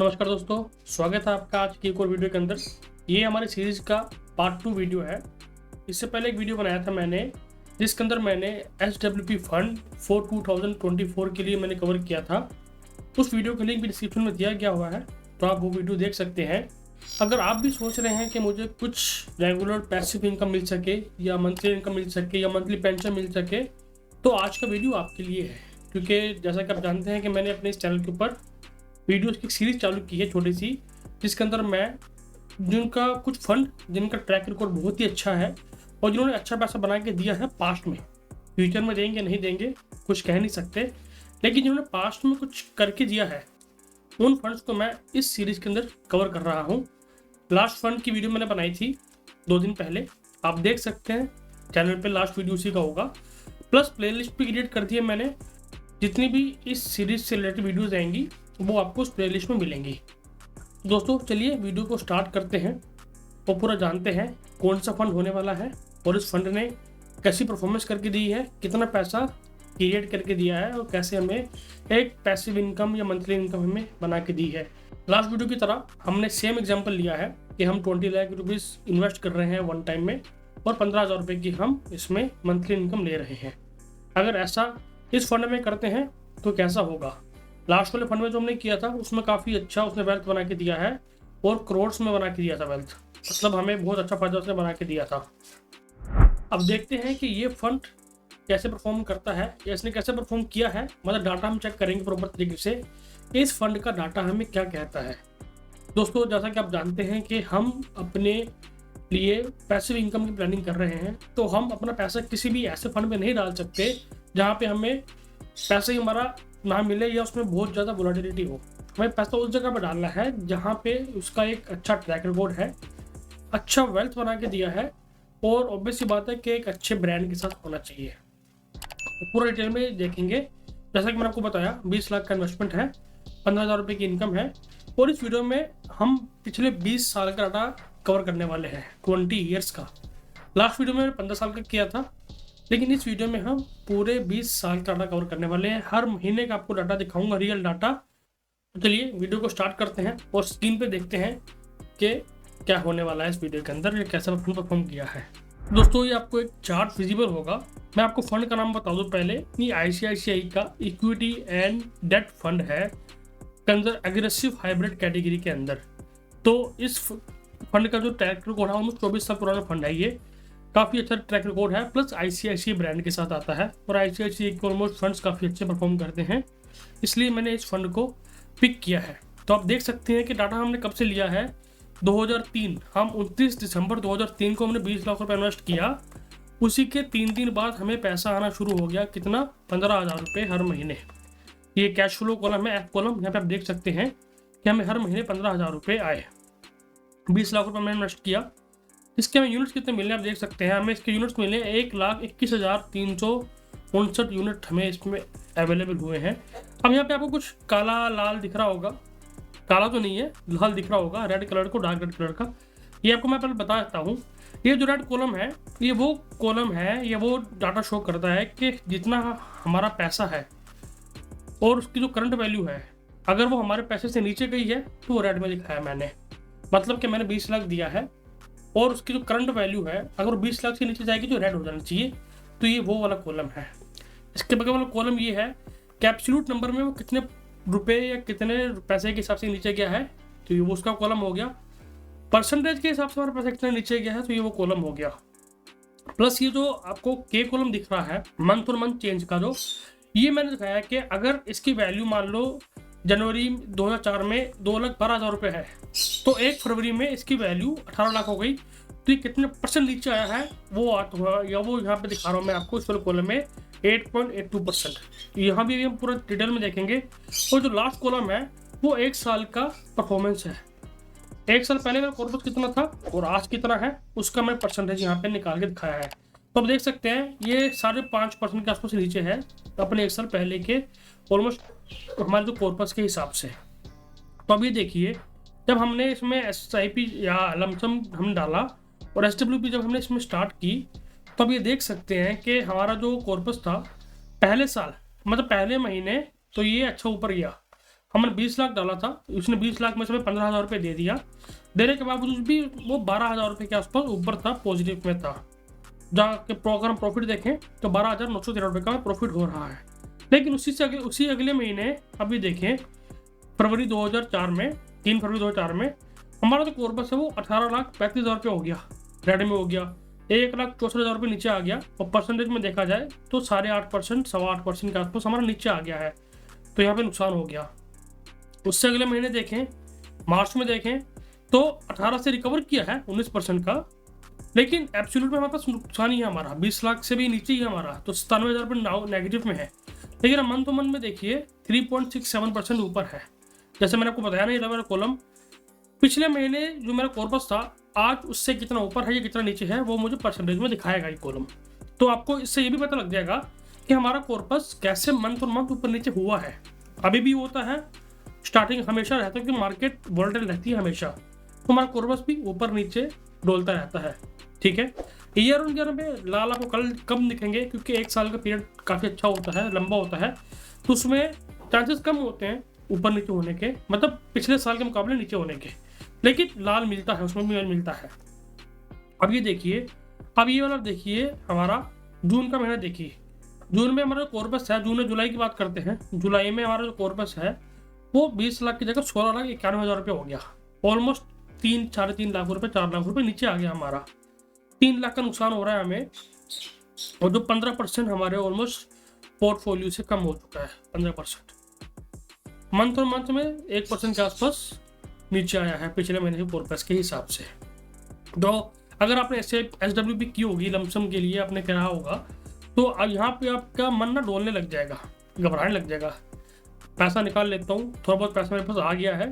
नमस्कार दोस्तों, स्वागत है आपका आज की एक और वीडियो के अंदर। ये हमारी सीरीज का पार्ट 2 वीडियो है। इससे पहले एक वीडियो बनाया था मैंने, जिसके अंदर मैंने SWP फंड फॉर 2024 के लिए मैंने कवर किया था। उस वीडियो का लिंक भी डिस्क्रिप्शन में दिया गया हुआ है, तो आप वो वीडियो देख सकते हैं। अगर आप भी सोच रहे हैं कि मुझे कुछ रेगुलर पैसिव इनकम मिल सके या मंथली इनकम मिल सके या मंथली पेंशन मिल सके, तो आज का वीडियो आपके लिए है। क्योंकि जैसा कि आप जानते हैं कि मैंने अपने इस चैनल के ऊपर वीडियोस की सीरीज चालू की है छोटी सी, जिसके अंदर मैं जिनका कुछ फंड जिनका ट्रैक रिकॉर्ड बहुत ही अच्छा है और जिन्होंने अच्छा पैसा बना के दिया है पास्ट में, फ्यूचर में देंगे नहीं देंगे कुछ कह नहीं सकते, लेकिन जिन्होंने पास्ट में कुछ करके दिया है उन फंड्स को मैं इस सीरीज के अंदर कवर कर रहा हूँ। लास्ट फंड की वीडियो मैंने बनाई थी 2 दिन पहले, आप देख सकते हैं चैनल पे, लास्ट वीडियो उसी का होगा। प्लस प्लेलिस्ट भी क्रिएट कर दी है मैंने, जितनी भी इस सीरीज से रिलेटेड वीडियोज आएंगी वो आपको उस प्लेलिस्ट में मिलेंगी। दोस्तों चलिए वीडियो को स्टार्ट करते हैं और पूरा जानते हैं कौन सा फंड होने वाला है और इस फंड ने कैसी परफॉर्मेंस करके दी है, कितना पैसा क्रिएट करके दिया है और कैसे हमें एक पैसिव इनकम या मंथली इनकम हमें बना के दी है। लास्ट वीडियो की तरह हमने सेम एग्जाम्पल लिया है कि हम 20 लाख रुपीज़ इन्वेस्ट कर रहे हैं वन टाइम में और 15,000 रुपये की हम इसमें मंथली इनकम ले रहे हैं। अगर ऐसा इस फंड में करते हैं तो कैसा होगा। लास्ट वाले फंड में जो हमने किया था उसमें काफ़ी अच्छा उसने वेल्थ बना के दिया है और करोड्स में बना के दिया था वेल्थ, मतलब हमें बहुत अच्छा फायदा उसने बना के दिया था। अब देखते हैं कि ये फंड कैसे परफॉर्म करता है या इसने कैसे परफॉर्म किया है, मतलब डाटा हम चेक करेंगे प्रॉपर तरीके से इस फंड का डाटा हमें क्या कहता है। दोस्तों जैसा कि आप जानते हैं कि हम अपने लिए पैसिव इनकम की प्लानिंग कर रहे हैं, तो हम अपना पैसा किसी भी ऐसे फंड में नहीं डाल सकते जहाँ पे हमें पैसा ही हमारा ना मिले या उसमें बहुत ज़्यादा वोलेटिलिटी हो। हमें पैसा उस जगह पर डालना है जहाँ पे उसका एक अच्छा ट्रैक रिकॉर्ड है, अच्छा वेल्थ बना के दिया है और ऑब्वियस सी बात है कि एक अच्छे ब्रांड के साथ होना चाहिए। पूरा डिटेल में देखेंगे। जैसा कि मैंने आपको बताया 20 लाख का इन्वेस्टमेंट है, 15,000 रुपये की इनकम है और इस वीडियो में हम पिछले 20 साल का डाटा कवर करने वाले हैं, 20 ईयर्स का। लास्ट वीडियो में 15 साल का किया था, लेकिन इस वीडियो में हम पूरे 20 साल का डाटा कवर करने वाले हैं। हर महीने का आपको डाटा दिखाऊंगा, रियल डाटा। तो चलिए वीडियो को स्टार्ट करते हैं और स्क्रीन पे देखते हैं कि क्या होने वाला है इस वीडियो के अंदर, ये कैसा परफॉर्म किया है। दोस्तों ये आपको एक चार्ट विजिबल होगा। मैं आपको फंड का नाम बता दूं पहले, ये ICICI का इक्विटी एंड डेट फंड है के अंदर, एग्रेसिव हाइब्रिड कैटेगरी के अंदर। तो इस फंड का जो ट्रैक रिकॉर्ड है ऑलमोस्ट 24 साल पुराना फंड है, ये काफ़ी अच्छा ट्रैक रिकॉर्ड है। प्लस ICICI ब्रांड के साथ आता है और ICICI के ऑलमोस्ट फंड्स काफ़ी अच्छे परफॉर्म करते हैं, इसलिए मैंने इस फंड को पिक किया है। तो आप देख सकते हैं कि डाटा हमने कब से लिया है, 2003। हम 29 दिसंबर 2003 को हमने 20 लाख रुपये इन्वेस्ट किया। उसी के 3 दिन बाद हमें पैसा आना शुरू हो गया, कितना, 15,000 रुपये हर महीने। ये कैश फ्लो कॉलम है, F कॉलम, यहाँ पे आप देख सकते हैं कि हमें हर महीने 15,000 रुपये आए। 20 लाख रुपये मैंने इन्वेस्ट किया। इसके हमें यूनिट्स कितने मिले आप देख सकते हैं, हमें इसके यूनिट्स मिले 1,21,359 यूनिट हमें इसमें अवेलेबल हुए हैं। अब यहाँ पे आपको कुछ काला लाल दिख रहा होगा, काला तो नहीं है, लाल दिख रहा होगा, रेड कलर को, डार्क रेड कलर का। ये आपको मैं पहले बता देता हूँ। ये जो रेड कॉलम है ये वो कॉलम है, ये वो डाटा शो करता है कि जितना हमारा पैसा है और उसकी जो करंट वैल्यू है, अगर वो हमारे पैसे से नीचे गई है तो वो रेड में दिखाया मैंने। मतलब कि मैंने 20 लाख दिया है और उसकी जो करंट वैल्यू है अगर 20 लाख से नीचे जाएगी तो रेड हो जाना चाहिए, तो ये वो वाला कॉलम है। इसके बगल वाला कॉलम ये है कि एब्सोल्यूट नंबर में वो कितने रुपए या कितने पैसे के हिसाब से नीचे गया है, तो ये वो उसका कॉलम हो गया। परसेंटेज के हिसाब से हमारा पैसा कितना नीचे गया है, तो ये वो कॉलम हो गया। प्लस ये जो आपको के कॉलम दिख रहा है मंथ और मंथ चेंज का, जो ये मैंने दिखाया कि अगर इसकी वैल्यू मान लो जनवरी 2004 में 2,12,000 रुपये है, तो 1 फरवरी में इसकी वैल्यू 18 लाख हो गई, तो ये कितने परसेंट नीचे आया है वो या वो यहाँ पे दिखा रहा हूँ मैं आपको इस वाले कॉलम में 8.82%। यहाँ भी हम पूरा डिटेल में देखेंगे। और जो लास्ट कॉलम है वो 1 साल का परफॉर्मेंस है, 1 साल पहले मेरा कॉर्पस कितना था और आज कितना है उसका मैं परसेंटेज यहाँ पे निकाल के दिखाया है। तो आप देख सकते हैं ये 5.5% के आसपास नीचे है अपने 1 साल पहले के ऑलमोस्ट हमारे जो कॉर्पस के हिसाब से। तो अब ये देखिए, जब हमने इसमें SIP या लमसम हम डाला और SWP जब हमने इसमें स्टार्ट की, तो अब ये देख सकते हैं कि हमारा जो कॉर्पस था पहले साल, मतलब पहले महीने, तो ये अच्छा ऊपर गया। हमने 20 लाख डाला था, उसने 20 लाख में से 15,000 रुपये दे दिया। देने के बावजूद भी वो 12,000 रुपये के आसपास ऊपर था, पॉजिटिव में था। जहाँ के अगर हम प्रॉफिट देखें तो 12,913 रुपये का प्रॉफिट हो रहा है। लेकिन उसी अगले महीने अभी देखें फरवरी 2004 में 3 फरवरी 2004 में हमारा जो कॉर्पस है वो 18,35,000 रुपये हो गया, रेड में हो गया, 1,64,000 रुपये नीचे आ गया। और परसेंटेज में देखा जाए तो 8.5%, 8.25% के आसपास हमारा नीचे आ गया है। तो यहाँ पे नुकसान हो गया। उससे अगले महीने देखें, मार्च में देखें तो 18 से रिकवर किया है 19% का, लेकिन एब्सोल्यूट में हमारे पास नुकसान ही है हमारा, 20 लाख से भी नीचे ही है हमारा, तो 97,000 रुपये नेगेटिव में है। लेकिन मंथ टू मंथ में देखिए 3.67% ऊपर है। जैसे मैंने आपको बताया ना, ये मेरा कॉलम पिछले महीने जो मेरा कॉर्पस था आज उससे कितना ऊपर है या कितना नीचे है वो मुझे परसेंटेज में दिखाएगा ये कॉलम। तो आपको इससे ये भी पता लग जाएगा कि हमारा कॉर्पस कैसे मंथ और मंथ ऊपर नीचे हुआ है। अभी भी होता है, स्टार्टिंग हमेशा रहता है, क्योंकि मार्केट वोलेटाइल रहती है हमेशा, तो हमारा कॉर्पस भी ऊपर नीचे डोलता रहता है। ठीक है, ईयर ऑन ईयर में लाल आपको कल कम दिखेंगे, क्योंकि एक साल का पीरियड काफ़ी अच्छा होता है, लंबा होता है, तो उसमें चांसेस कम होते हैं ऊपर नीचे होने के, मतलब पिछले साल के मुकाबले नीचे होने के, लेकिन लाल मिलता है, उसमें भी लाल मिलता है। अब ये देखिए, अब ये वाला देखिए हमारा जून का महीना देखिए, जून में हमारा कॉर्पस है, जून और जुलाई की बात करते हैं, जुलाई में हमारा जो कॉर्पस है वो 20 लाख की जगह 16,91,000 रुपये हो गया, ऑलमोस्ट 3-3.5 लाख रुपये, 4 लाख रुपये नीचे आ गया हमारा। 3 लाख का नुकसान हो रहा है हमें, और जो 15% हमारे ऑलमोस्ट पोर्टफोलियो से कम हो चुका है, 15%। मंथ और मंथ में 1% के आसपास नीचे आया है पिछले महीने के कॉर्पस के हिसाब से। तो अगर आपने ऐसे SWP की होगी लमसम के लिए, आपने करा होगा, तो अब यहाँ पे आपका मन ना डोलने लग जाएगा, घबराने लग जाएगा। पैसा निकाल लेता हूँ, थोड़ा बहुत पैसा मेरे पास आ गया है,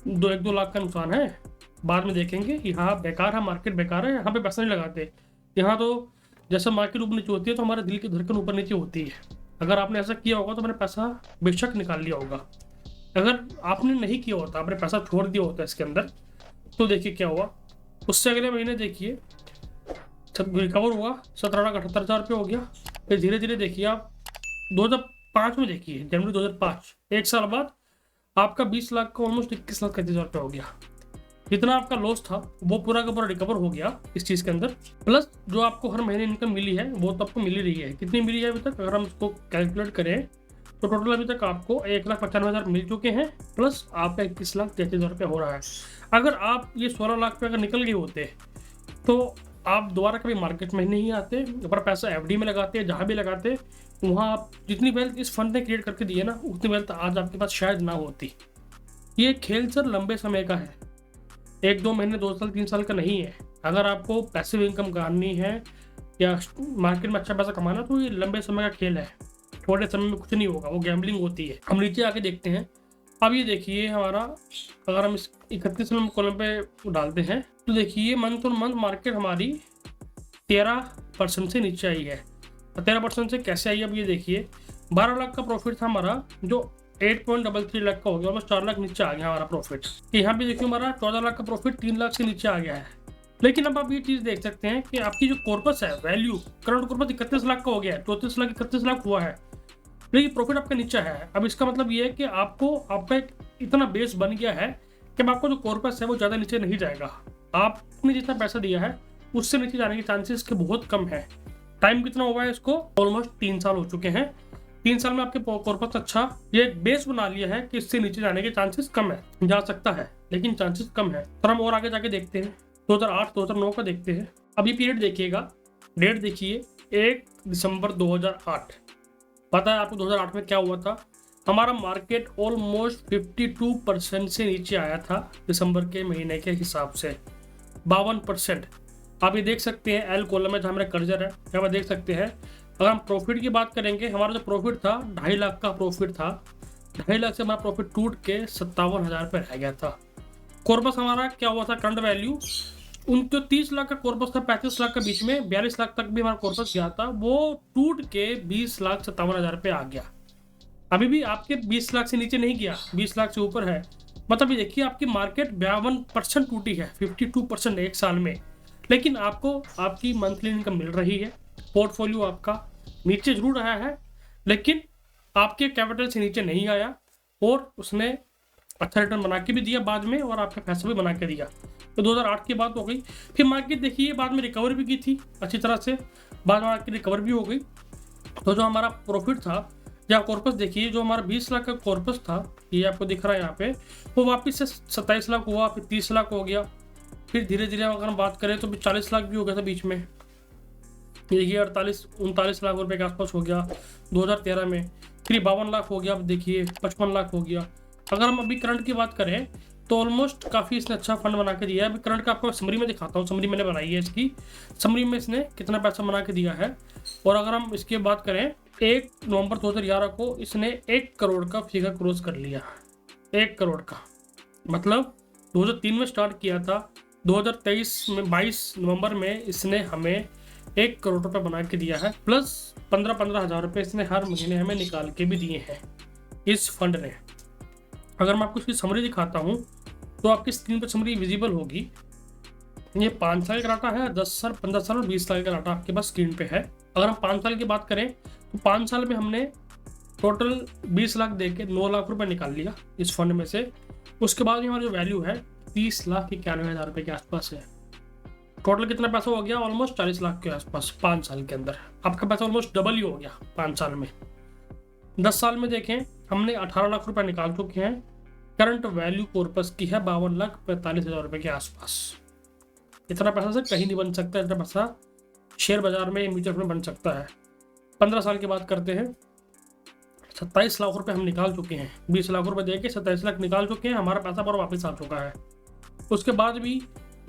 1-2 लाख का नुकसान है, बाद में देखेंगे कि हाँ बेकार है, मार्केट बेकार है, यहाँ पे पैसा नहीं लगाते। यहाँ तो जैसे मार्केट ऊपर नीचे होती है तो हमारे दिल की धड़कन ऊपर नीचे होती है। अगर आपने ऐसा किया होगा तो मैंने पैसा बेशक निकाल लिया होगा। अगर आपने नहीं किया होता, आपने पैसा छोड़ दिया होता इसके अंदर, तो देखिए क्या हुआ। उससे अगले महीने देखिए रिकवर हुआ, 17,78,000 रुपये हो गया। फिर धीरे धीरे देखिए आप 2005 में देखिए, जनवरी 2005, एक साल बाद आपका 20 लाख का ऑलमोस्ट 21 लाख 31,000 रुपये हो गया। जितना आपका लॉस था वो पूरा का पूरा रिकवर हो गया इस चीज़ के अंदर। प्लस जो आपको हर महीने इनकम मिली है वो तो आपको मिल ही रही है। कितनी मिली है अभी तक, अगर हम इसको कैलकुलेट करें तो टोटल अभी तक आपको 1,95,000 मिल चुके हैं, प्लस आपका 21,33,000 रुपये हो रहा है। अगर आप ये 16 लाख रुपये अगर निकल गए होते तो आप दोबारा कभी मार्केट में नहीं आते, अपना पैसा FD में लगाते, जहाँ भी लगाते वहाँ आप जितनी वेल्थ इस फंड ने क्रिएट करके दी है ना, उतनी वेल्थ आज आपके पास शायद ना होती। ये खेल सर लंबे समय का है, 1-2 महीने, 2 साल 3 साल का नहीं है। अगर आपको पैसिव इनकम करनी है या मार्केट में अच्छा पैसा कमाना, तो ये लंबे समय का खेल है, थोड़े समय में कुछ नहीं होगा, वो गैम्बलिंग होती है। हम नीचे आके देखते हैं। अब ये देखिए हमारा, अगर हम इस 31 नंबर कॉलम पे डालते हैं तो देखिए मंथ और मंथ मार्केट हमारी 13% से नीचे आई है। 13% से कैसे आई, अब ये देखिए 12 लाख का प्रॉफिट था हमारा, जो 8.33 लाख का हो गया, ऑलमोस्ट 4 लाख नीचे आ गया हमारा प्रॉफिट। यहाँ पे देखिए हमारा 14 लाख का प्रॉफिट 3 लाख से नीचे आ गया है। लेकिन अब आप ये चीज़ देख सकते हैं कि आपकी जो कॉर्पस है, वैल्यू करंट कॉर्पस 31 लाख का हो गया है, 34 लाख 31 लाख हुआ है, लेकिन प्रॉफिट आपका नीचे है। अब इसका मतलब ये है कि आपका एक इतना बेस बन गया है कि अब आपको जो कॉर्पस है वो ज़्यादा नीचे नहीं जाएगा। आपने जितना पैसा दिया है उससे नीचे जाने के चांसेस के बहुत कम है। टाइम कितना हुआ है इसको, ऑलमोस्ट 3 साल हो चुके हैं। 3 साल में आपके कॉर्पस अच्छा ये बेस बना लिया है कि इससे नीचे जाने के चांसेस कम है, जा सकता है लेकिन चांसेस कम है। तो हम और आगे जाके देखते हैं 2008-2009 का देखते हैं। अब ये पीरियड देखिएगा, डेट देखिए 1 दिसंबर 2008। पता है आपको 2008 में क्या हुआ था, हमारा मार्केट ऑलमोस्ट 52% से नीचे आया था दिसंबर के महीने के हिसाब से, 52%। आप ये देख सकते हैं एल कॉलम में जहाँ मेरा कर्जर है, यहाँ पर देख सकते हैं। अगर हम प्रॉफिट की बात करेंगे, हमारा जो प्रॉफिट था 2.5 लाख का प्रॉफिट था, 2.5 लाख से हमारा प्रॉफिट टूट के 57,000 रुपये रह गया था। कॉर्पस हमारा क्या हुआ था, करंट वैल्यू उनको 30 लाख का कॉर्पस था, 35 लाख के बीच में 42 लाख तक भी हमारा कॉर्पस गया था, वो टूट के 20,57,000 रुपये आ गया। अभी भी आपके 20 लाख से नीचे नहीं गया, 20 लाख से ऊपर है। मतलब ये देखिए आपकी मार्केट 52% टूटी है, 52% एक साल में। लेकिन आपको आपकी मंथली इनकम मिल रही है, पोर्टफोलियो आपका नीचे जरूर आया है लेकिन आपके कैपिटल से नीचे नहीं आया, और उसने अच्छा रिटर्न बना के भी दिया बाद में और आपका पैसा भी बना के दिया। तो 2008 की बात हो गई। फिर मार्केट देखिए बाद में रिकवर भी की थी अच्छी तरह से, बाद में मार्केट रिकवर भी हो गई। तो जो हमारा प्रॉफिट था या कॉर्पस देखिए, जो हमारा 20 लाख का कॉर्पस था, ये आपको दिख रहा है यहाँ पे, वो वापस से 27 लाख हुआ, फिर 30 लाख हो गया, फिर धीरे धीरे अगर हम बात करें तो 40 लाख भी हो गया था बीच में। देखिए 38-39 लाख रुपए के आसपास हो गया 2013 में, फिर 52 लाख हो गया, अब देखिए 55 लाख हो गया। अगर हम अभी करंट की बात करें तो ऑलमोस्ट काफ़ी इसने अच्छा फंड बना के दिया है। अभी करंट का आपको समरी में दिखाता हूँ, समरी मैंने बनाई है इसकी, समरी में इसने कितना पैसा बना के दिया है। और अगर हम इसकी बात करें 1 नवंबर 2011 को इसने 1 करोड़ का फिगर क्रॉस कर लिया। 1 करोड़ का मतलब 2003 में स्टार्ट किया था, 2023 में 22 नवंबर में इसने हमें 1 करोड़ रुपये बना के दिया है, प्लस 15-15 हज़ार रुपये इसने हर महीने हमें निकाल के भी दिए हैं इस फंड ने। अगर मैं आपको इसकी समरी दिखाता हूँ तो आपकी स्क्रीन पर समरी विजिबल होगी। ये 5 साल का डाटा है, 10 साल, 15 साल और 20 साल का डाटा आपके पास स्क्रीन पे है। अगर हम 5 साल की बात करें तो 5 साल में हमने टोटल 20 लाख दे के 9 लाख रुपए निकाल लिया इस फंड में से। उसके बाद हमारी जो वैल्यू है 30,91,000 रुपये के आसपास है। टोटल कितना पैसा हो गया? ऑलमोस्ट 40 लाख के आसपास 5 साल के अंदर। आपका पैसा ऑलमोस्ट डबल ही हो गया 5 साल में। 10 साल में देखें हमने 18 लाख रुपए निकाल चुके हैं। करंट वैल्यू कॉर्पस की है 52,45,000 रुपये के आसपास। इतना पैसा से कहीं नहीं बन सकता, इतना पैसा शेयर बाजार में, म्यूचुअल फंड में बन सकता है। 15 साल की बात करते हैं, 27 लाख रुपए हम निकाल चुके हैं। 20 लाख रुपए दे के 27 लाख निकाल चुके हैं, हमारा पैसा पूरा वापस आ चुका है। उसके बाद भी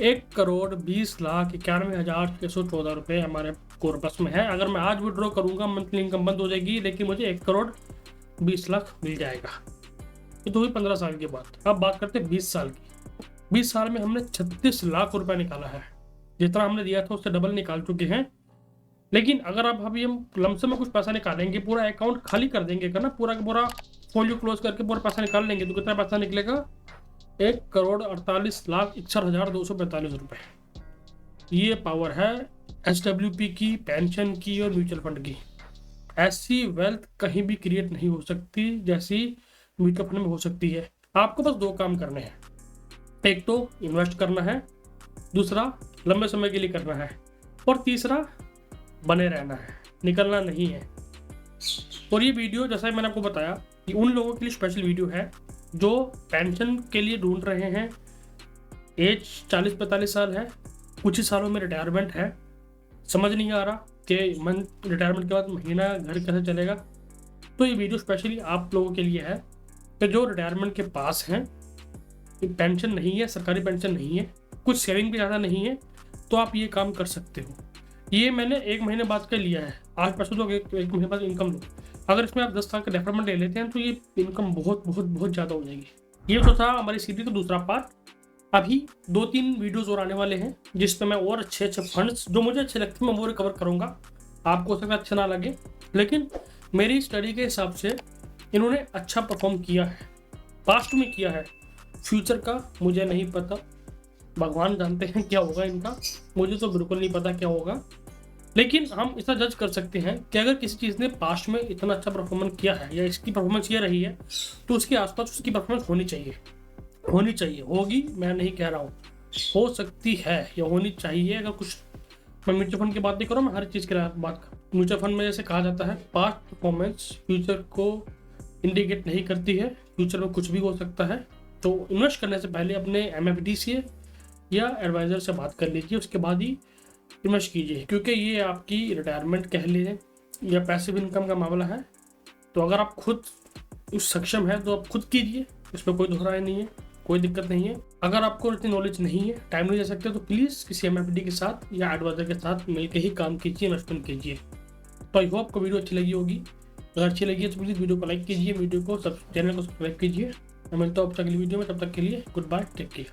1,20,91,614 रुपये हमारे कॉर्पस में है। अगर मैं आज विड्रॉ करूंगा मंथली इनकम बंद हो जाएगी, लेकिन मुझे 1,20,00,000 मिल जाएगा। ये तो हुई 15 साल की बात। अब बात करते हैं 20 साल की। 20 साल में हमने 36 लाख रुपए निकाला है। जितना हमने दिया था उससे डबल निकाल चुके हैं। लेकिन अगर अब अभी हम लमसम में कुछ पैसा निकालेंगे, पूरा अकाउंट खाली कर देंगे ना, पूरा का पूरा फोलियो क्लोज करके पूरा पैसा निकाल लेंगे, तो कितना पैसा निकलेगा? 1,48,61,245 रुपये। ये पावर है SWP की, पेंशन की और म्यूचुअल फंड की। ऐसी वेल्थ कहीं भी क्रिएट नहीं हो सकती जैसी म्यूचुअल फंड में हो सकती है। आपको बस 2 काम करने हैं, एक तो इन्वेस्ट करना है, दूसरा लंबे समय के लिए करना है, और तीसरा बने रहना है, निकलना नहीं है। और ये वीडियो जैसा मैंने आपको बताया कि उन लोगों के लिए स्पेशल वीडियो है जो पेंशन के लिए ढूंढ रहे हैं। एज 40-45 साल है, कुछ ही सालों में रिटायरमेंट है, समझ नहीं आ रहा कि रिटायरमेंट के बाद महीना घर कैसे चलेगा। तो ये वीडियो स्पेशली आप लोगों के लिए है कि जो रिटायरमेंट के पास हैं, पेंशन नहीं है, सरकारी पेंशन नहीं है, कुछ सेविंग भी ज़्यादा नहीं है, तो आप ये काम कर सकते हो। ये मैंने 1 महीने बाद का लिया है। आज पैसे दो, 1 महीने बाद इनकम लो। अगर इसमें आप 10 साल का डेफरमेंट ले लेते हैं तो ये इनकम बहुत बहुत बहुत ज़्यादा हो जाएगी। ये तो था हमारी सीरीज का दूसरा पार्ट। अभी 2-3 वीडियोज़ और आने वाले हैं जिस पर मैं और अच्छे फंड्स जो मुझे अच्छे लगते हैं मैं वो रिकवर करूँगा। आपको हो सकता है अच्छा ना लगे, लेकिन मेरी स्टडी के हिसाब से इन्होंने अच्छा परफॉर्म किया है, पास्ट में किया है। फ्यूचर का मुझे नहीं पता, भगवान जानते हैं क्या होगा इनका, मुझे तो बिल्कुल नहीं पता क्या होगा। लेकिन हम इतना जज कर सकते हैं कि अगर किसी चीज़ ने पास्ट में इतना अच्छा परफॉर्मेंस किया है या इसकी परफॉर्मेंस ये रही है, तो उसके आसपास उसकी परफॉर्मेंस होनी चाहिए, होगी। मैं नहीं कह रहा हूँ, हो सकती है या होनी चाहिए। अगर कुछ मैं म्यूचुअल फंड की बात नहीं कर रहा हूँ, मैं हर चीज़ की बात कर। म्यूचुअल फंड में जैसे कहा जाता है पास्ट परफॉर्मेंस फ्यूचर को इंडिकेट नहीं करती है, फ्यूचर में कुछ भी हो सकता है। तो इन्वेस्ट करने से पहले अपने MFD से या एडवाइज़र से बात कर लीजिए, उसके बाद ही इन्वेस्ट कीजिए, क्योंकि ये आपकी रिटायरमेंट कह लीजिए या पैसिव इनकम का मामला है। तो अगर आप खुद उस सक्षम है तो आप खुद कीजिए, इसमें कोई दोहराई नहीं है, कोई दिक्कत नहीं है। अगर आपको इतनी नॉलेज नहीं है, टाइम नहीं दे सकते, तो प्लीज़ किसी MFD के साथ या एडवाइज़र के साथ मिलकर ही काम कीजिए, इन्वेस्टमेंट कीजिए। तो आई होप आपको वीडियो अच्छी लगी होगी। अगर अच्छी लगी है तो प्लीज़ वीडियो को लाइक कीजिए, वीडियो को चैनल को सब्सक्राइब कीजिए। मैं मिलता हूँ आपसे अगली वीडियो में, तब तक के लिए गुड बाय, टेक केयर।